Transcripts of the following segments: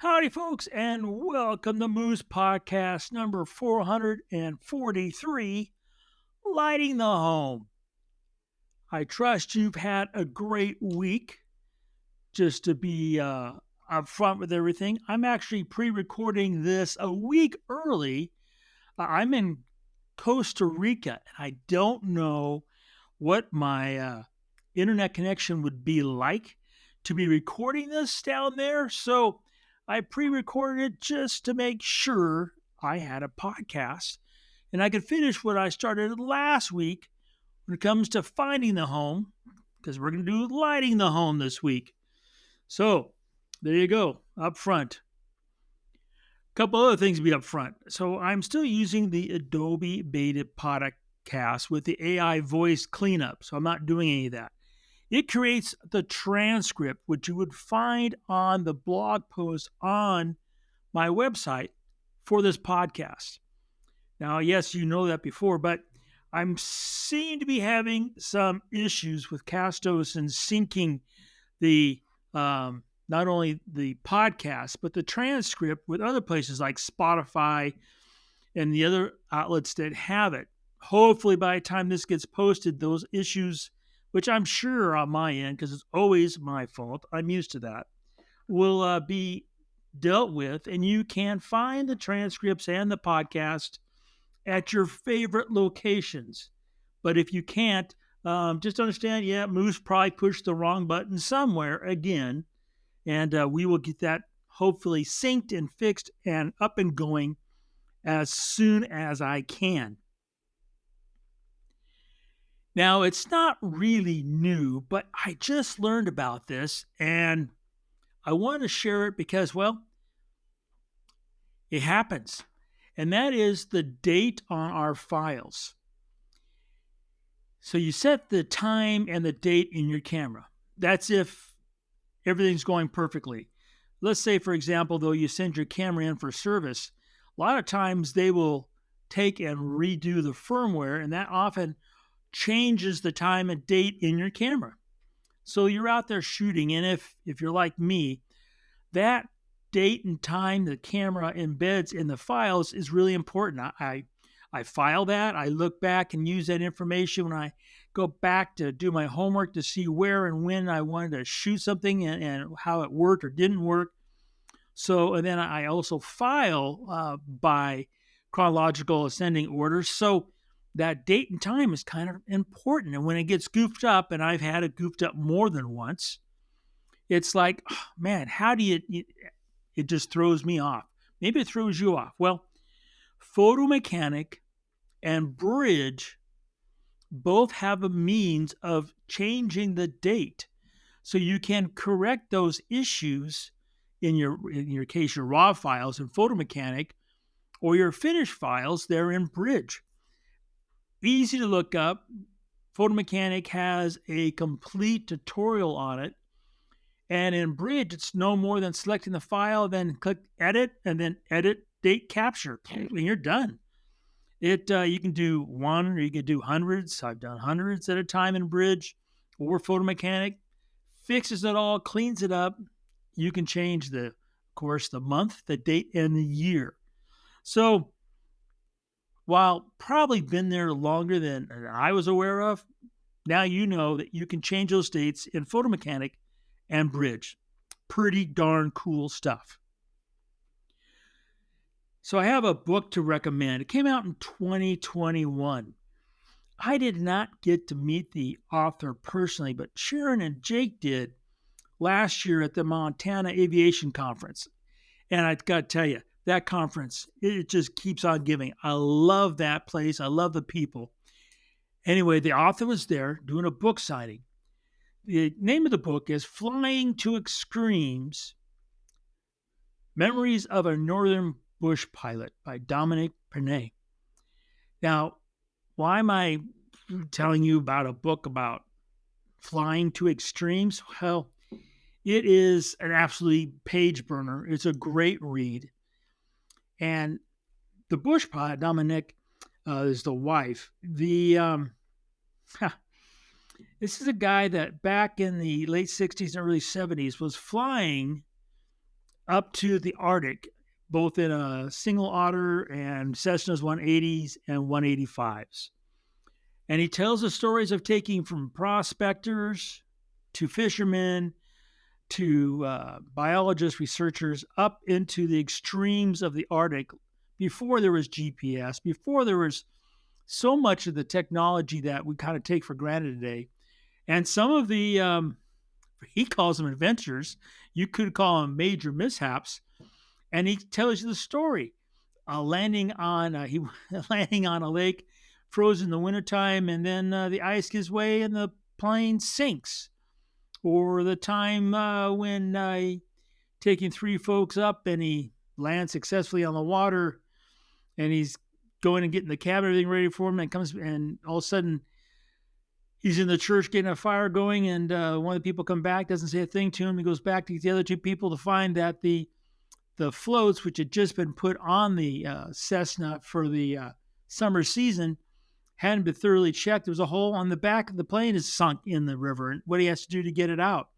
Howdy, folks, and welcome to Moose Podcast number 443, Lighting the Home. I trust you've had a great week. Just to be upfront with everything, I'm actually pre recording this a week early. I'm in Costa Rica, and I don't know what my internet connection would be like to be recording this down there. So I pre recorded it just to make sure I had a podcast and I could finish what I started last week when it comes to finding the home, because we're going to do lighting the home this week. So there you go, up front. A couple other things to be up front. So I'm still using the Adobe Beta Podcast with the AI voice cleanup. So I'm not doing any of that. It creates the transcript, which you would find on the blog post on my website for this podcast. Now, yes, you know that before, but I'm seem to be having some issues with Castos and syncing the not only the podcast but the transcript with other places like Spotify and the other outlets that have it. Hopefully, by the time this gets posted, those issues, which I'm sure are on my end because it's always my fault, I'm used to that, will be dealt with, and you can find the transcripts and the podcast at your favorite locations. But if you can't, just understand, yeah, Moose probably pushed the wrong button somewhere again, and we will get that hopefully synced and fixed and up and going as soon as I can. Now, it's not really new, but I just learned about this and I want to share it because, well, it happens. And that is the date on our files. So you set the time and the date in your camera. That's if everything's going perfectly. Let's say, for example, though, you send your camera in for service. A lot of times they will take and redo the firmware, and that often changes the time and date in your camera. So you're out there shooting, and if you're like me, that date and time the camera embeds in the files is really important. I file that. I look back and use that information when I go back to do my homework to see where and when I wanted to shoot something and how it worked or didn't work. So, and then I also file by chronological ascending order. So that date and time is kind of important. And when it gets goofed up, and I've had it goofed up more than once, it's like, oh, man, how do it just throws me off. Maybe it throws you off. Well, Photo Mechanic and Bridge both have a means of changing the date. So you can correct those issues in your case, your raw files in Photo Mechanic, or your finished files there in Bridge. Easy to look up. Photo Mechanic has a complete tutorial on it. And in Bridge, it's no more than selecting the file, then click edit, and then edit date capture, and you're done. You can do one, or you can do hundreds. I've done hundreds at a time in Bridge or Photo Mechanic. Fixes it all, cleans it up. You can change of course, the month, the date, and the year. So while probably been there longer than I was aware of, now you know that you can change those dates in Photo Mechanic and Bridge. Pretty darn cool stuff. So I have a book to recommend. It came out in 2021. I did not get to meet the author personally, but Sharon and Jake did last year at the Montana Aviation Conference. And I got to tell you, that conference, it just keeps on giving. I love that place. I love the people. Anyway, the author was there doing a book signing. The name of the book is Flying to Extremes, Memories of a Northern Bush Pilot by Dominic Pernay. Now, why am I telling you about a book about flying to extremes? Well, it is an absolutely page burner. It's a great read. And the bush pilot, Dominic, is the wife. This is a guy that back in the late 60s and early 70s was flying up to the Arctic, both in a single otter and Cessna's 180s and 185s. And he tells the stories of taking from prospectors to fishermen to biologists, researchers up into the extremes of the Arctic before there was GPS, before there was so much of the technology that we kind of take for granted today. And some of the, he calls them adventures, you could call them major mishaps. And he tells you the story. Landing on he landing on a lake, frozen in the wintertime, and then the ice gives way and the plane sinks. Or the time when taking three folks up and he lands successfully on the water, and he's going and getting the cabin, everything ready for him, and comes, and all of a sudden he's in the church getting a fire going, and one of the people come back, doesn't say a thing to him. He goes back to the other two people to find that the floats, which had just been put on the Cessna for the summer season, hadn't been thoroughly checked. There was a hole on the back of the plane is sunk in the river, and what he has to do to get it out.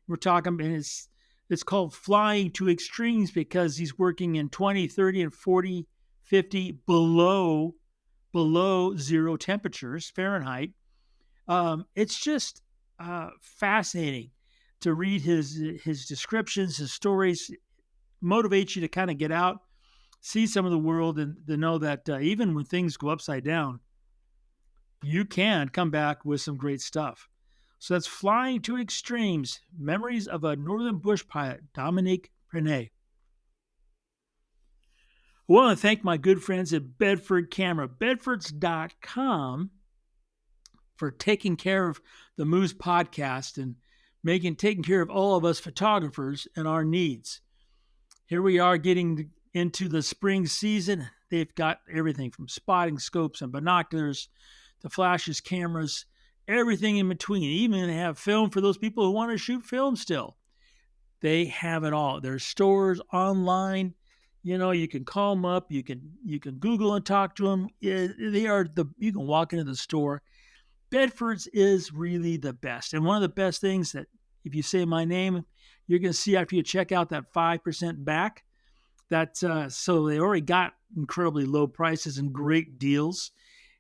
We're talking, and it's called flying to extremes because he's working in 20, 30, and 40, 50 below zero temperatures Fahrenheit. It's just fascinating to read his descriptions, his stories. Motivates you to kind of get out, see some of the world, and to know that even when things go upside down, you can come back with some great stuff. So that's Flying to Extremes, Memories of a Northern Bush Pilot, Dominique Prenay. I want to thank my good friends at Bedford Camera, bedfords.com, for taking care of the Moose podcast and taking care of all of us photographers and our needs. Here we are getting into the spring season. They've got everything from spotting scopes and binoculars to flashes, cameras, everything in between. Even they have film for those people who want to shoot film still. They have it all. There's stores online. You can call them up. You can Google and talk to them. They are you can walk into the store. Bedford's is really the best. And one of the best things that if you say my name, you're going to see after you check out that 5% back. So they already got incredibly low prices and great deals.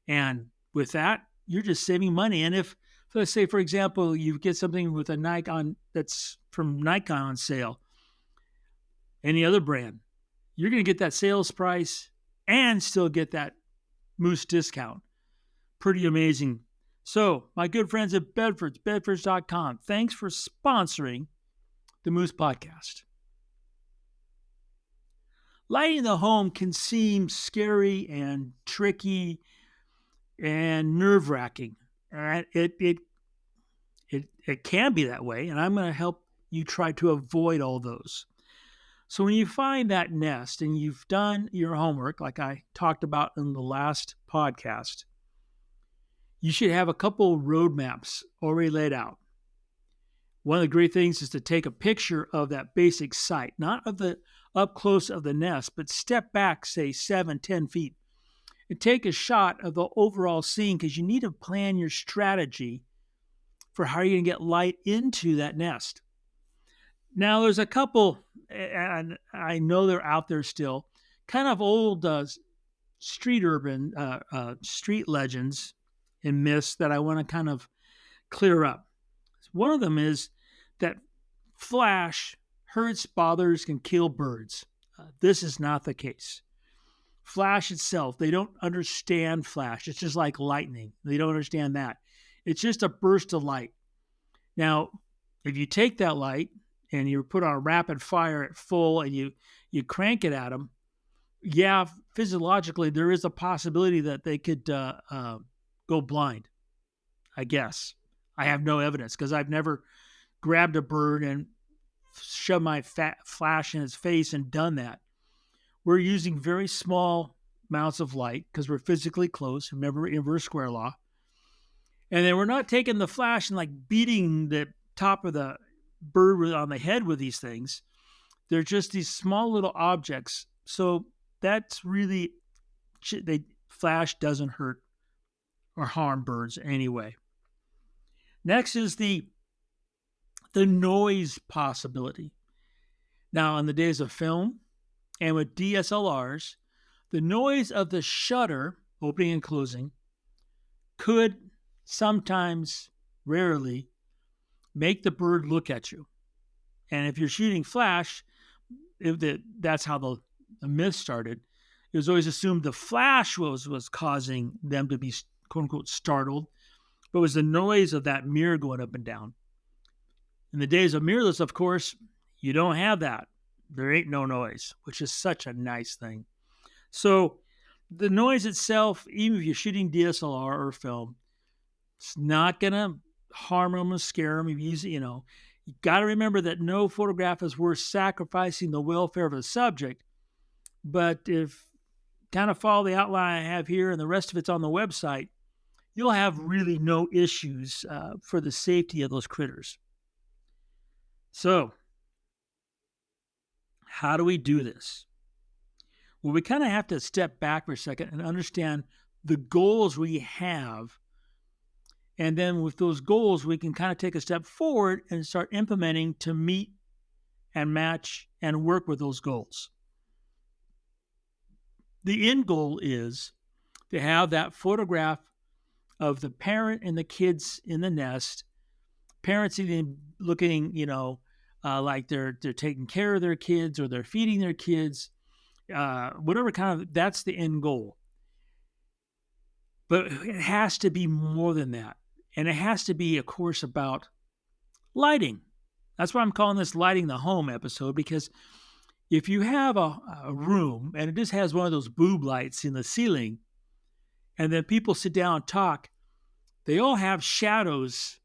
And with that, you're just saving money. And if, let's say, for example, you get something with a Nikon that's from Nikon on sale, any other brand, you're going to get that sales price and still get that Moose discount. Pretty amazing. So, my good friends at Bedford's, bedfords.com, thanks for sponsoring the Moose podcast. Lighting the home can seem scary and tricky and nerve-wracking. It can be that way, and I'm going to help you try to avoid all those. So when you find that nest and you've done your homework, like I talked about in the last podcast, you should have a couple roadmaps already laid out. One of the great things is to take a picture of that basic site, not of the up close of the nest, but step back, say 7-10 feet, and take a shot of the overall scene, because you need to plan your strategy for how you're going to get light into that nest. Now, there's a couple, and I know they're out there still, kind of old street legends and myths that I want to kind of clear up. One of them is that flash hurts, bothers, can kill birds. This is not the case. Flash itself, they don't understand flash. It's just like lightning. They don't understand that. It's just a burst of light. Now, if you take that light and you put on a rapid fire at full and you crank it at them, yeah, physiologically, there is a possibility that they could go blind, I guess. I have no evidence because I've never grabbed a bird and shoved my flash in its face and done that. We're using very small amounts of light because we're physically close. Remember inverse square law. And then we're not taking the flash and like beating the top of the bird on the head with these things. They're just these small little objects. So that's really, flash doesn't hurt or harm birds anyway. Next is the noise possibility. Now, in the days of film and with DSLRs, the noise of the shutter opening and closing could sometimes, rarely, make the bird look at you. And if you're shooting flash, that's how the myth started. It was always assumed the flash was causing them to be quote unquote startled, but it was the noise of that mirror going up and down. In the days of mirrorless, of course, you don't have that. There ain't no noise, which is such a nice thing. So the noise itself, even if you're shooting DSLR or film, it's not going to harm them or scare them. You got to remember that no photograph is worth sacrificing the welfare of the subject. But if kind of follow the outline I have here and the rest of it's on the website, you'll have really no issues for the safety of those critters. So, how do we do this? Well, we kind of have to step back for a second and understand the goals we have. And then with those goals, we can kind of take a step forward and start implementing to meet and match and work with those goals. The end goal is to have that photograph of the parent and the kids in the nest, parents even looking, like they're taking care of their kids or they're feeding their kids, whatever kind of, that's the end goal. But it has to be more than that. And it has to be, of course, about lighting. That's why I'm calling this Lighting the Home episode, because if you have a room and it just has one of those boob lights in the ceiling, and then people sit down and talk, they all have shadows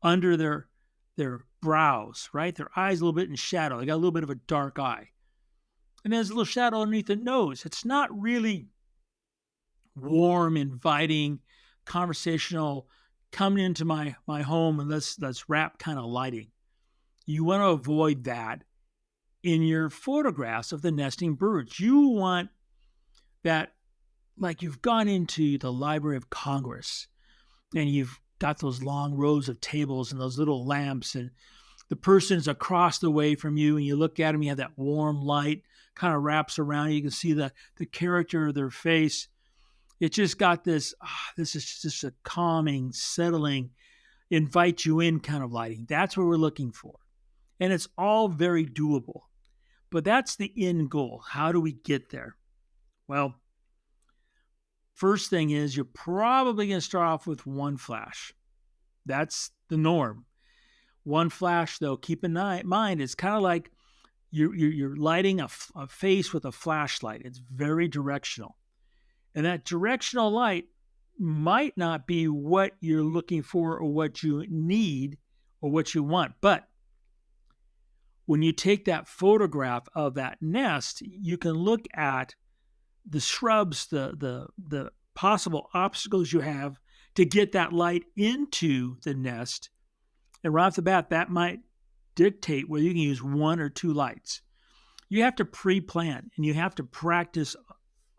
under their brows, right? Their eyes a little bit in shadow. They got a little bit of a dark eye. And there's a little shadow underneath the nose. It's not really warm, inviting, conversational, coming into my home and let's wrap kind of lighting. You want to avoid that in your photographs of the nesting birds. You want that like you've gone into the Library of Congress and you've got those long rows of tables and those little lamps, and the person's across the way from you, and you look at them, you have that warm light kind of wraps around you. You can see the character of their face. It just got this, this is just a calming, settling, invite you in kind of lighting. That's what we're looking for. And it's all very doable. But that's the end goal. How do we get there? Well, first thing is you're probably going to start off with one flash. That's the norm. One flash, though, keep in mind, it's kind of like you're lighting a face with a flashlight. It's very directional. And that directional light might not be what you're looking for or what you need or what you want. But when you take that photograph of that nest, you can look at the shrubs, the possible obstacles you have to get that light into the nest. And right off the bat, that might dictate whether you can use one or two lights. You have to pre-plan and you have to practice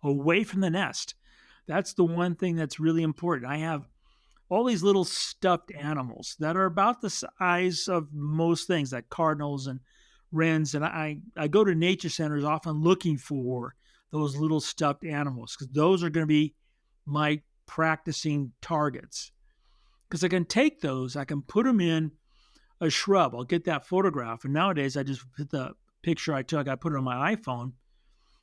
away from the nest. That's the one thing that's really important. I have all these little stuffed animals that are about the size of most things, like cardinals and wrens. And I go to nature centers often looking for those little stuffed animals because those are going to be my practicing targets. Because I can take those, I can put them in a shrub. I'll get that photograph. And nowadays, I just put the picture I took, I put it on my iPhone.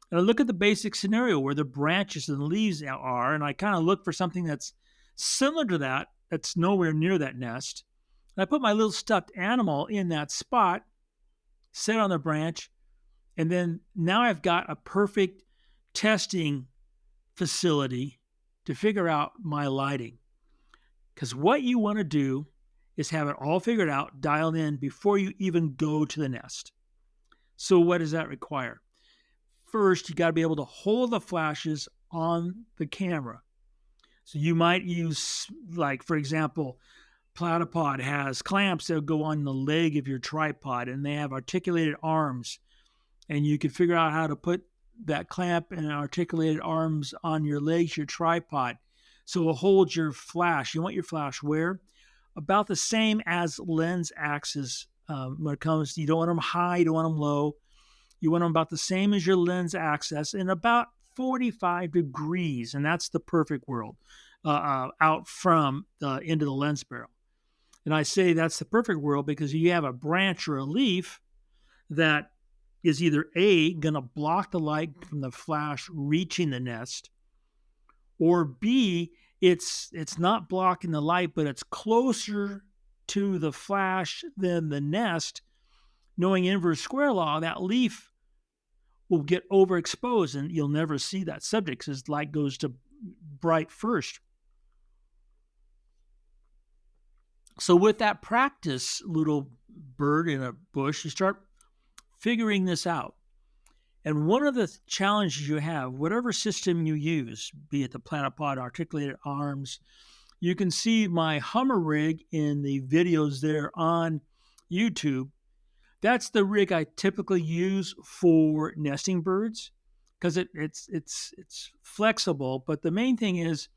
And I look at the basic scenario where the branches and the leaves are, and I kind of look for something that's similar to that, that's nowhere near that nest. And I put my little stuffed animal in that spot, set on the branch, and then now I've got a perfect testing facility to figure out my lighting. Because what you want to do is have it all figured out, dialed in before you even go to the nest. So what does that require? First, you got to be able to hold the flashes on the camera. So you might use, like, for example, Platypod has clamps that go on the leg of your tripod, and they have articulated arms. And you can figure out how to put that clamp and articulated arms on your legs, your tripod. So it'll hold your flash. You want your flash where? About the same as lens axis when it comes to, you don't want them high, you don't want them low. You want them about the same as your lens axis in about 45 degrees, and that's the perfect world out from the end of the lens barrel. And I say that's the perfect world because you have a branch or a leaf that is either A, going to block the light from the flash reaching the nest, or B, it's not blocking the light, but it's closer to the flash than the nest. Knowing inverse square law, that leaf will get overexposed and you'll never see that subject because light goes to bright first. So with that practice, little bird in a bush, you start figuring this out. And one of the challenges you have, whatever system you use, be it the Planetpod articulated arms, you can see my Hummer rig in the videos there on YouTube. That's the rig I typically use for nesting birds because it's flexible. But the main thing is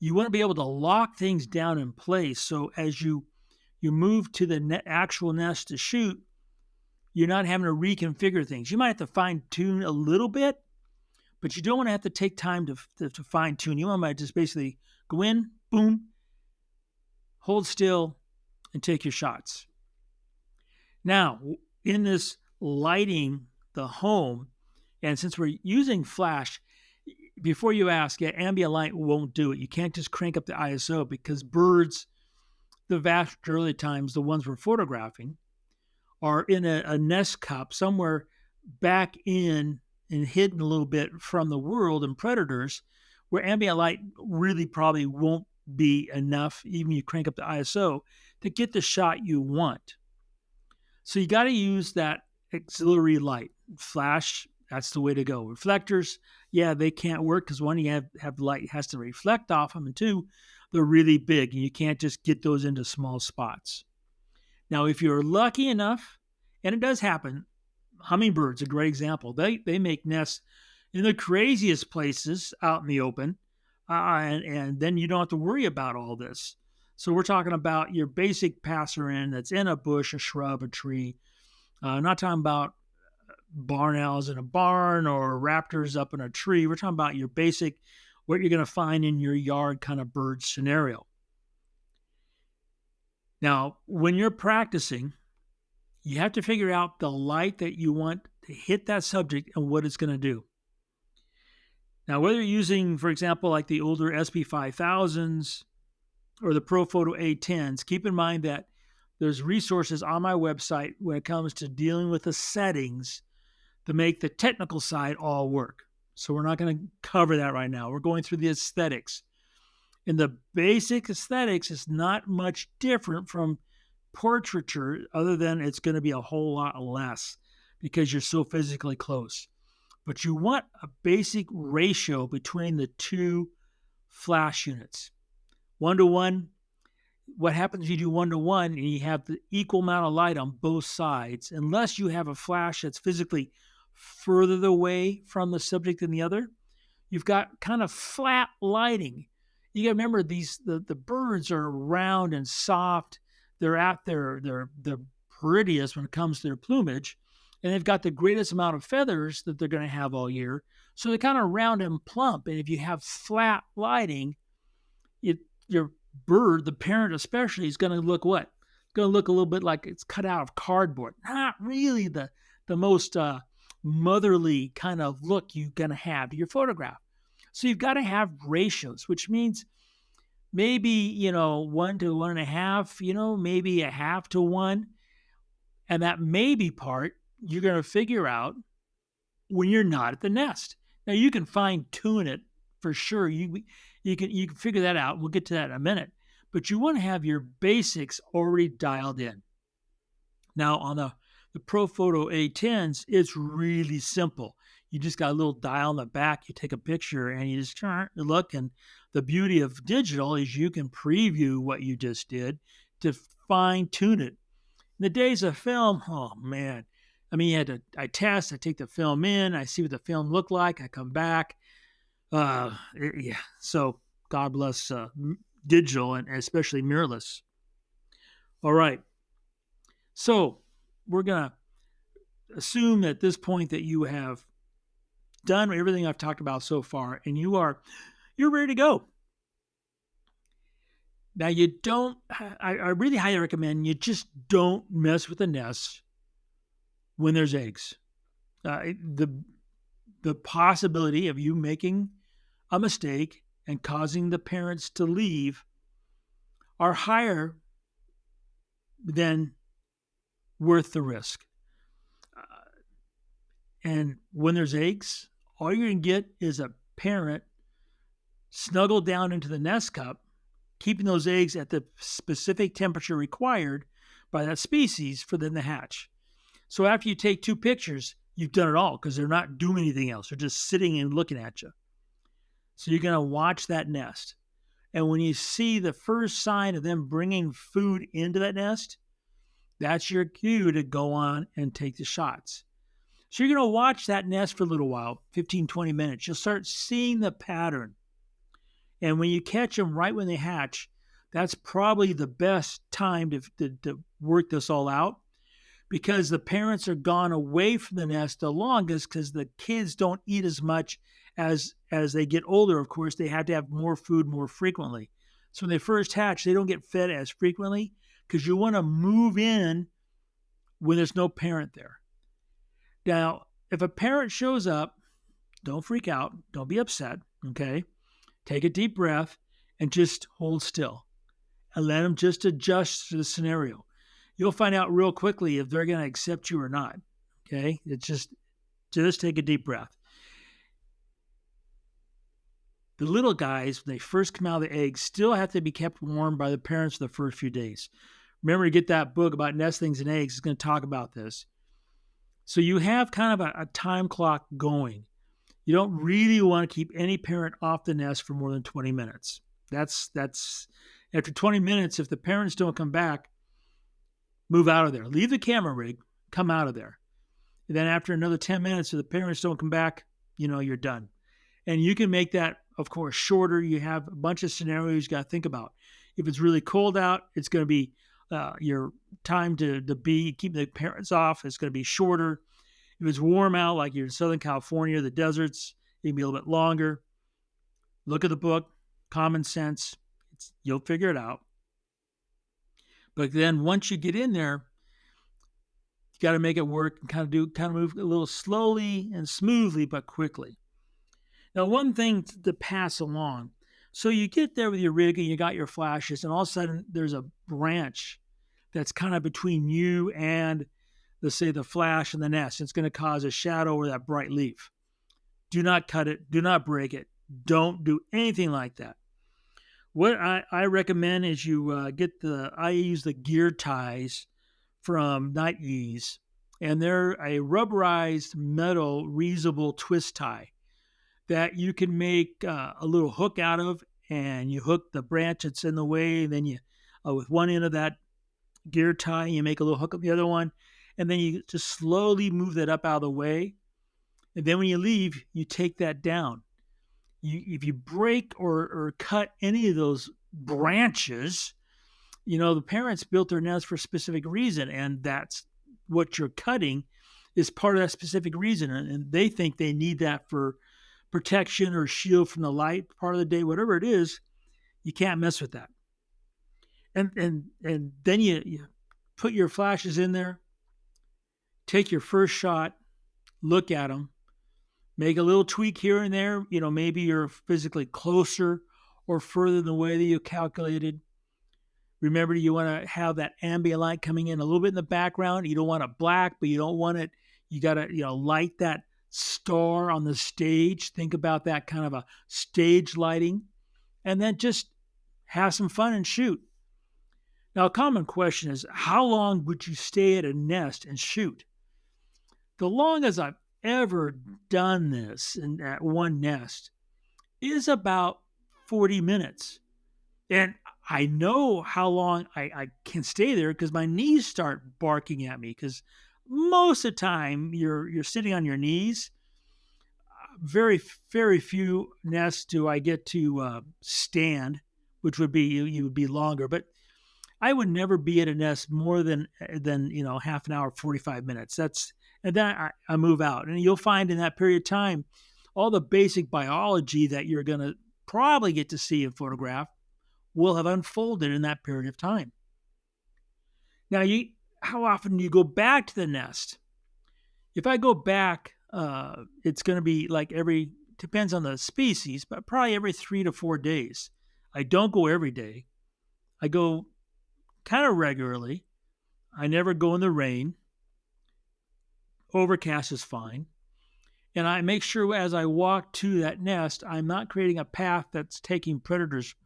you want to be able to lock things down in place. So as you move to the actual nest to shoot, you're not having to reconfigure things. You might have to fine tune a little bit, but you don't want to have to take time to fine tune. You want to just basically go in, boom, hold still, and take your shots. Now, in this lighting the home, and since we're using flash, before you ask, ambient light won't do it. You can't just crank up the ISO because birds, the vast majority of times, the ones we're photographing, are in a nest cup somewhere back in and hidden a little bit from the world and predators, where ambient light really probably won't be enough, even you crank up the ISO, to get the shot you want. So you got to use that auxiliary light. Flash, that's the way to go. Reflectors, yeah, they can't work because one, you have light has to reflect off them, and two, they're really big and you can't just get those into small spots. Now, if you're lucky enough, and it does happen, hummingbirds, a great example. They make nests in the craziest places out in the open, and then you don't have to worry about all this. So we're talking about your basic passerine that's in a bush, a shrub, a tree. Not talking about barn owls in a barn or raptors up in a tree. We're talking about your basic, what you're going to find in your yard kind of bird scenario. Now, when you're practicing, you have to figure out the light that you want to hit that subject and what it's going to do. Now, whether you're using, for example, like the older SP5000s or the ProPhoto A10s, keep in mind that there's resources on my website when it comes to dealing with the settings to make the technical side all work. So we're not going to cover that right now. We're going through the aesthetics. And the basic aesthetics is not much different from portraiture, other than it's going to be a whole lot less because you're so physically close. But you want a basic ratio between the two flash units. 1-to-1, what happens if you do 1-to-1 and you have the equal amount of light on both sides, unless you have a flash that's physically further away from the subject than the other, you've got kind of flat lighting. You got to remember the birds are round and soft. They're at their prettiest when it comes to their plumage, and they've got the greatest amount of feathers that they're going to have all year. So they're kind of round and plump. And if you have flat lighting, your bird, the parent especially, is going to look what? It's going to look a little bit like it's cut out of cardboard. Not really the most motherly kind of look you're going to have to your photograph. So you've got to have ratios, which means maybe, 1 to 1.5, maybe a 1/2 to 1. And that maybe part, you're going to figure out when you're not at the nest. Now, you can fine tune it for sure. You can figure that out. We'll get to that in a minute. But you want to have your basics already dialed in. Now, on the ProPhoto A10s, it's really simple. You just got a little dial in the back. You take a picture and you just look. And the beauty of digital is you can preview what you just did to fine tune it. In the days of film, oh man. I mean, I test, I take the film in, I see what the film looked like, I come back. Yeah. So God bless digital and especially mirrorless. All right. So we're going to assume at this point that you have done everything I've talked about so far, and you're ready to go. Now you don't. I really highly recommend you just don't mess with the nest when there's eggs. The possibility of you making a mistake and causing the parents to leave are higher than worth the risk. And when there's eggs, all you're going to get is a parent snuggled down into the nest cup, keeping those eggs at the specific temperature required by that species for them to hatch. So after you take 2 pictures, you've done it all because they're not doing anything else. They're just sitting and looking at you. So you're going to watch that nest. And when you see the first sign of them bringing food into that nest, that's your cue to go on and take the shots. So you're going to watch that nest for a little while, 15, 20 minutes. You'll start seeing the pattern. And when you catch them right when they hatch, that's probably the best time to work this all out, because the parents are gone away from the nest the longest because the kids don't eat as much as they get older. Of course, they have to have more food more frequently. So when they first hatch, they don't get fed as frequently because you want to move in when there's no parent there. Now, if a parent shows up, don't freak out. Don't be upset, okay? Take a deep breath and just hold still and let them just adjust to the scenario. You'll find out real quickly if they're going to accept you or not, okay? It's just take a deep breath. The little guys, when they first come out of the egg, still have to be kept warm by the parents for the first few days. Remember to get that book about nestlings and eggs. It's going to talk about this. So you have kind of a time clock going. You don't really want to keep any parent off the nest for more than 20 minutes. That's after 20 minutes, if the parents don't come back, move out of there. Leave the camera rig, come out of there. And then after another 10 minutes, if the parents don't come back, you're done. And you can make that, of course, shorter. You have a bunch of scenarios you got to think about. If it's really cold out, it's going to be your time to keep the parents off. It's going to be shorter. If it's warm out, like you're in Southern California, the deserts, it can be a little bit longer. Look at the book, Common Sense. You'll figure it out. But then once you get in there, you got to make it work and kind of move a little slowly and smoothly, but quickly. Now, one thing to pass along. So you get there with your rig and you got your flashes, and all of a sudden there's a branch that's kind of between you and, let's say, the flash and the nest. It's going to cause a shadow over that bright leaf. Do not cut it. Do not break it. Don't do anything like that. What I recommend is you I use the gear ties from Night Ease, and they're a rubberized metal reusable twist tie that you can make a little hook out of, and you hook the branch that's in the way, and then you, with one end of that gear tie, you make a little hook up the other one, and then you just slowly move that up out of the way. And then when you leave, you take that down. If you break or cut any of those branches, the parents built their nest for a specific reason, and that's what you're cutting is part of that specific reason. And they think they need that for protection or shield from the light part of the day, whatever it is. You can't mess with that. And then you put your flashes in there, take your first shot, look at them, make a little tweak here and there. Maybe you're physically closer or further than the way that you calculated. Remember, you want to have that ambient light coming in a little bit in the background. You don't want it black, but you don't want it. You got to, light that star on the stage. Think about that kind of a stage lighting, and then just have some fun and shoot. Now, a common question is, how long would you stay at a nest and shoot? The longest I've ever done this at one nest is about 40 minutes. And I know how long I can stay there because my knees start barking at me, because most of the time you're sitting on your knees. Very, very few nests do I get to stand, which would be you would be longer. But I would never be at a nest more than half an hour, 45 minutes. That's And then I move out. And you'll find in that period of time, all the basic biology that you're going to probably get to see in photograph will have unfolded in that period of time. Now, how often do you go back to the nest? If I go back, it's going to be like depends on the species, but probably every 3 to 4 days. I don't go every day. I go kind of regularly. I never go in the rain. Overcast is fine. And I make sure as I walk to that nest, I'm not creating a path that's taking predators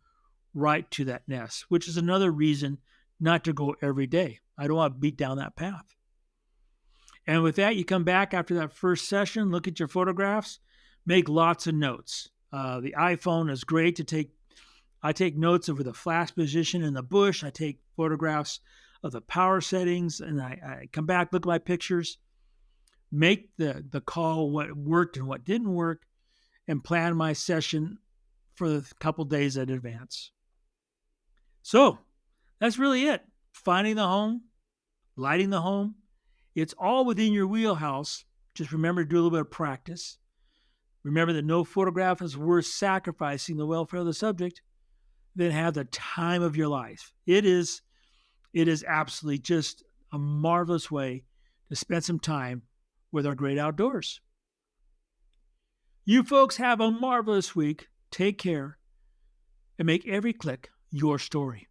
right to that nest, which is another reason not to go every day. I don't want to beat down that path. And with that, you come back after that first session, look at your photographs, make lots of notes. The iPhone is great to take. I take notes of the flash position in the bush. I take photographs of the power settings, and I come back, look at my pictures, make the call, what worked and what didn't work, and plan my session for a couple days in advance. So that's really it. Finding the home, lighting the home, it's all within your wheelhouse. Just remember to do a little bit of practice. Remember that no photograph is worth sacrificing the welfare of the subject than have the time of your life. It is absolutely just a marvelous way to spend some time with our great outdoors. You folks have a marvelous week. Take care and make every click your story.